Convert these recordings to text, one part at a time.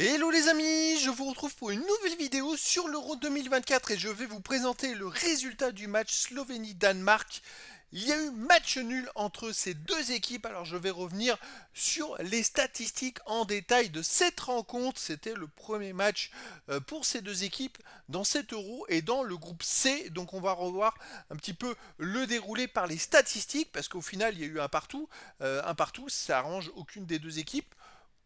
Hello les amis, je vous retrouve pour une nouvelle vidéo sur l'Euro 2024 et je vais vous présenter le résultat du match Slovénie-Danemark. Il y a eu match nul entre ces deux équipes, alors je vais revenir sur les statistiques en détail de cette rencontre. C'était le premier match pour ces deux équipes dans cet Euro et dans le groupe C. Donc on va revoir un petit peu le déroulé par les statistiques parce qu'au final il y a eu un partout. Un partout, ça arrange aucune des deux équipes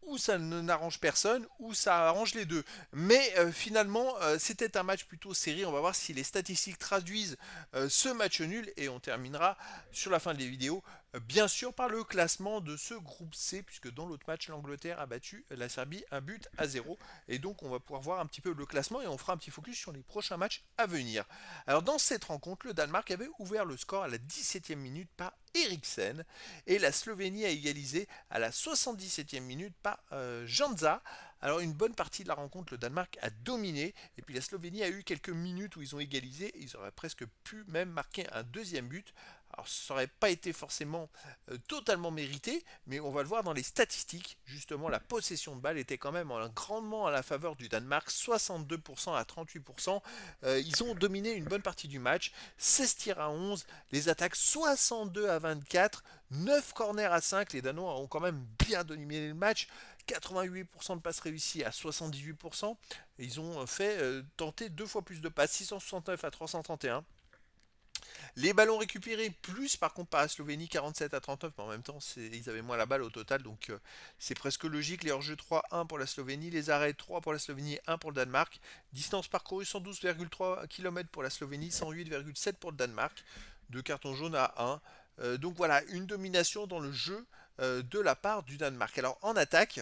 ou ça ne n'arrange personne, ou ça arrange les deux. Mais finalement, c'était un match plutôt serré. On va voir si les statistiques traduisent ce match nul et on terminera sur la fin de la vidéo, bien sûr, par le classement de ce groupe C, puisque dans l'autre match, l'Angleterre a battu la Serbie 1-0. Et donc, on va pouvoir voir un petit peu le classement et on fera un petit focus sur les prochains matchs à venir. Alors, dans cette rencontre, le Danemark avait ouvert le score à la 17e minute par Eriksen et la Slovénie a égalisé à la 77e minute par Janza. Alors une bonne partie de la rencontre, le Danemark a dominé et puis la Slovénie a eu quelques minutes où ils ont égalisé. Ils auraient presque pu même marquer un deuxième but. Alors ça n'aurait pas été forcément totalement mérité, mais on va le voir dans les statistiques. Justement, la possession de balle était quand même grandement à la faveur du Danemark, 62% à 38%. Ils ont dominé une bonne partie du match, 16 tirs à 11, les attaques 62 à 24, 9 corners à 5. Les Danois ont quand même bien dominé le match. 88% de passes réussies à 78%. Ils ont fait tenter deux fois plus de passes, 669 à 331. Les ballons récupérés, plus par contre par la Slovénie, 47 à 39, mais en même temps, ils avaient moins la balle au total, donc c'est presque logique. Les hors-jeux 3-1 pour la Slovénie, les arrêts 3 pour la Slovénie, 1 pour le Danemark. Distance parcourue 112,3 km pour la Slovénie, 108,7 pour le Danemark. Deux cartons jaunes à 1. Donc voilà, une domination dans le jeu de la part du Danemark. Alors en attaque,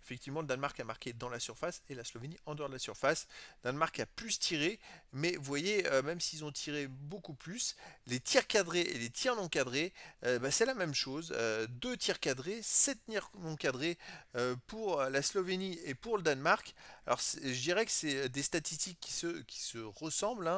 effectivement, le Danemark a marqué dans la surface et la Slovénie en dehors de la surface. Le Danemark a plus tiré, mais vous voyez, même s'ils ont tiré beaucoup plus, les tirs cadrés et les tirs non cadrés, c'est la même chose. Deux tirs cadrés, 7 tirs non cadrés pour la Slovénie et pour le Danemark. Alors je dirais que c'est des statistiques qui se ressemblent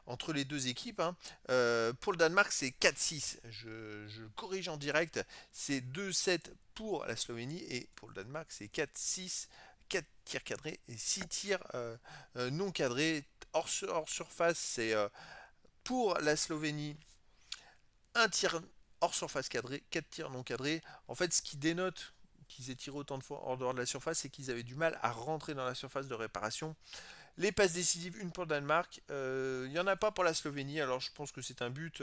entre les deux équipes. Pour le Danemark, c'est 4-6. Je corrige en direct. C'est 2-7 pour la Slovénie et pour le Danemark, c'est 4-6. 4 tirs cadrés et 6 tirs non cadrés. Hors surface, c'est pour la Slovénie un tir hors surface cadré, 4 tirs non cadrés. En fait, ce qui dénote qu'ils aient tiré autant de fois hors dehors de la surface, c'est qu'ils avaient du mal à rentrer dans la surface de réparation. Les passes décisives, une pour le Danemark. Il n'y en a pas pour la Slovénie, alors je pense que c'est un but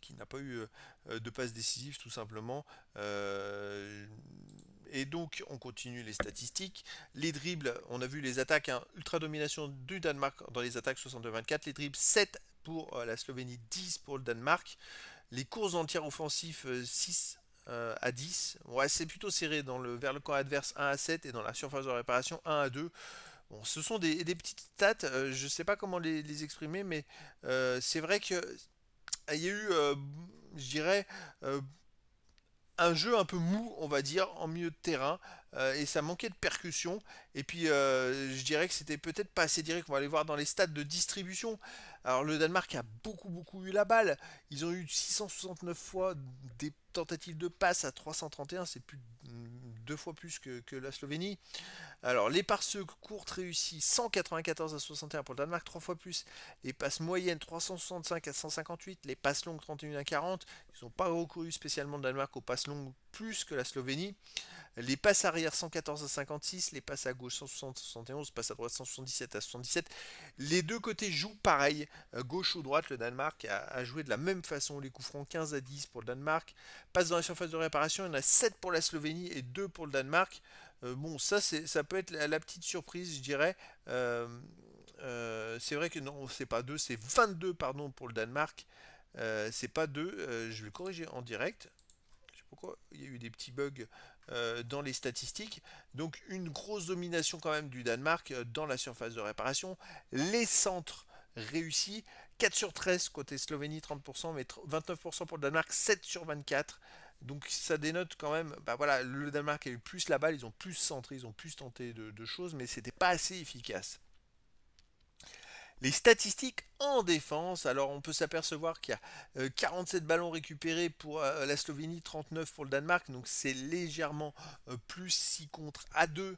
qui n'a pas eu de passe décisive tout simplement. Et donc on continue les statistiques. Les dribbles, on a vu les attaques, ultra domination du Danemark dans les attaques 62-24. Les dribbles 7 pour la Slovénie, 10 pour le Danemark. Les courses en tir offensif 6 à 10. Ouais, c'est plutôt serré vers le camp adverse 1 à 7 et dans la surface de réparation 1 à 2. Bon, ce sont des petites stats, je ne sais pas comment les exprimer, mais c'est vrai que il y a eu, je dirais, euh, un jeu un peu mou, on va dire, en milieu de terrain, et ça manquait de percussion. Et puis, je dirais que c'était peut-être pas assez direct. On va aller voir dans les stats de distribution. Alors, le Danemark a beaucoup eu la balle. Ils ont eu 669 fois des tentatives de passe à 331, c'est plus deux fois plus que la Slovénie. Alors, les pare-ceux courtes réussis 194 à 61 pour le Danemark, 3 fois plus. Les passes moyennes 365 à 158. Les passes longues 31 à 40. Ils n'ont pas recouru spécialement le Danemark aux passes longues plus que la Slovénie. Les passes arrière 114 à 56. Les passes à gauche 160 à 71. Passes à droite 177 à 77. Les deux côtés jouent pareil. Gauche ou droite, le Danemark a joué de la même façon. Les coups francs 15 à 10 pour le Danemark. Passes dans la surface de réparation, il y en a 7 pour la Slovénie et 2 pour le Danemark. Bon, ça peut être la petite surprise, je dirais. C'est vrai que non, c'est pas 2, c'est 22 pardon, pour le Danemark. C'est pas 2, je vais le corriger en direct. Je sais pas pourquoi, il y a eu des petits bugs dans les statistiques. Donc une grosse domination quand même du Danemark dans la surface de réparation. Les centres réussis, 4 sur 13 côté Slovénie, 30%, mais 29% pour le Danemark, 7 sur 24. Donc ça dénote quand même, bah voilà, le Danemark a eu plus la balle, ils ont plus centré, ils ont plus tenté de choses, mais c'était pas assez efficace. Les statistiques en défense, alors on peut s'apercevoir qu'il y a 47 ballons récupérés pour la Slovénie, 39 pour le Danemark, donc c'est légèrement plus 6 contre à 2.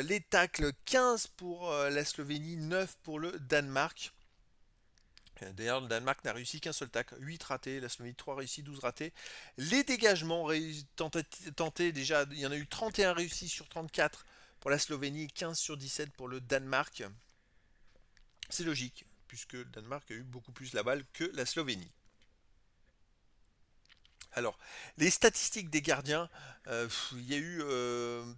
Les tacles, 15 pour la Slovénie, 9 pour le Danemark. D'ailleurs, le Danemark n'a réussi qu'un seul tacle, 8 ratés, la Slovénie 3 réussis, 12 ratés. Les dégagements tentés, déjà, il y en a eu 31 réussis sur 34 pour la Slovénie, 15 sur 17 pour le Danemark. C'est logique, puisque le Danemark a eu beaucoup plus la balle que la Slovénie. Alors, les statistiques des gardiens, il y a eu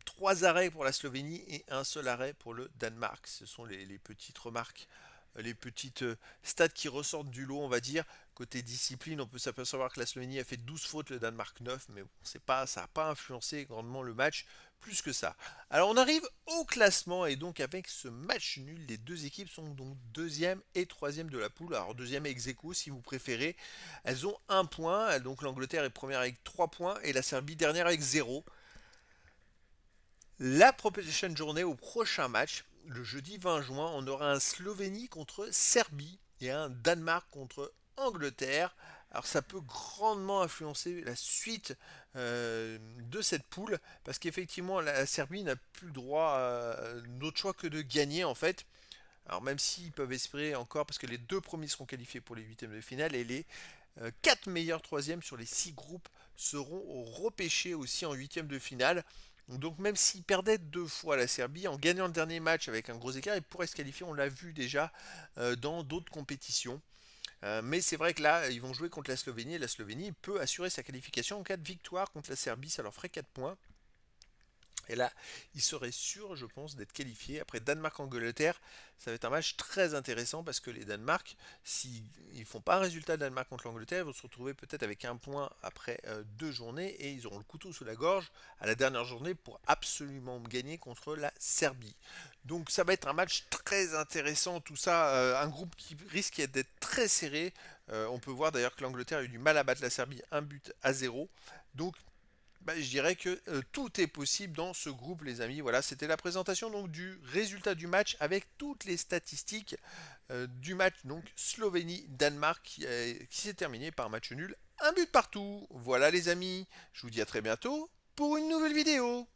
3 arrêts pour la Slovénie et un seul arrêt pour le Danemark. Ce sont les petites remarques, les petites stats qui ressortent du lot, on va dire. Côté discipline, on peut s'apercevoir que la Slovénie a fait 12 fautes, le Danemark 9, mais bon, ça n'a pas influencé grandement le match, plus que ça. Alors on arrive au classement, et donc avec ce match nul, les deux équipes sont donc deuxième et troisième de la poule. Alors deuxième ex aequo si vous préférez. Elles ont un point, donc l'Angleterre est première avec 3 points et la Serbie dernière avec 0. La prochaine journée, au prochain match, le jeudi 20 juin, on aura un Slovénie contre Serbie et un Danemark contre Angleterre. Alors ça peut grandement influencer la suite de cette poule parce qu'effectivement la Serbie n'a plus le droit d'autre choix que de gagner en fait. Alors même s'ils peuvent espérer encore parce que les deux premiers seront qualifiés pour les huitièmes de finale et les 4 meilleurs troisièmes sur les 6 groupes seront repêchés aussi en huitièmes de finale. Donc même s'ils perdaient 2 fois la Serbie, en gagnant le dernier match avec un gros écart, ils pourraient se qualifier, on l'a vu déjà dans d'autres compétitions. Mais c'est vrai que là, ils vont jouer contre la Slovénie et la Slovénie peut assurer sa qualification en cas de victoire contre la Serbie, ça leur ferait 4 points. Et là, ils seraient sûrs, je pense, d'être qualifiés. Après Danemark-Angleterre, ça va être un match très intéressant parce que les Danemark, s'ils ne font pas un résultat Danemark contre l'Angleterre, ils vont se retrouver peut-être avec un point après 2 journées et ils auront le couteau sous la gorge à la dernière journée pour absolument gagner contre la Serbie. Donc ça va être un match très intéressant, tout ça, un groupe qui risque d'être très serré. On peut voir d'ailleurs que l'Angleterre a eu du mal à battre la Serbie, 1 but à 0. Donc je dirais que tout est possible dans ce groupe, les amis. Voilà, c'était la présentation donc du résultat du match avec toutes les statistiques du match donc Slovénie-Danemark qui s'est terminé par un match nul, un but partout. Voilà, les amis. Je vous dis à très bientôt pour une nouvelle vidéo.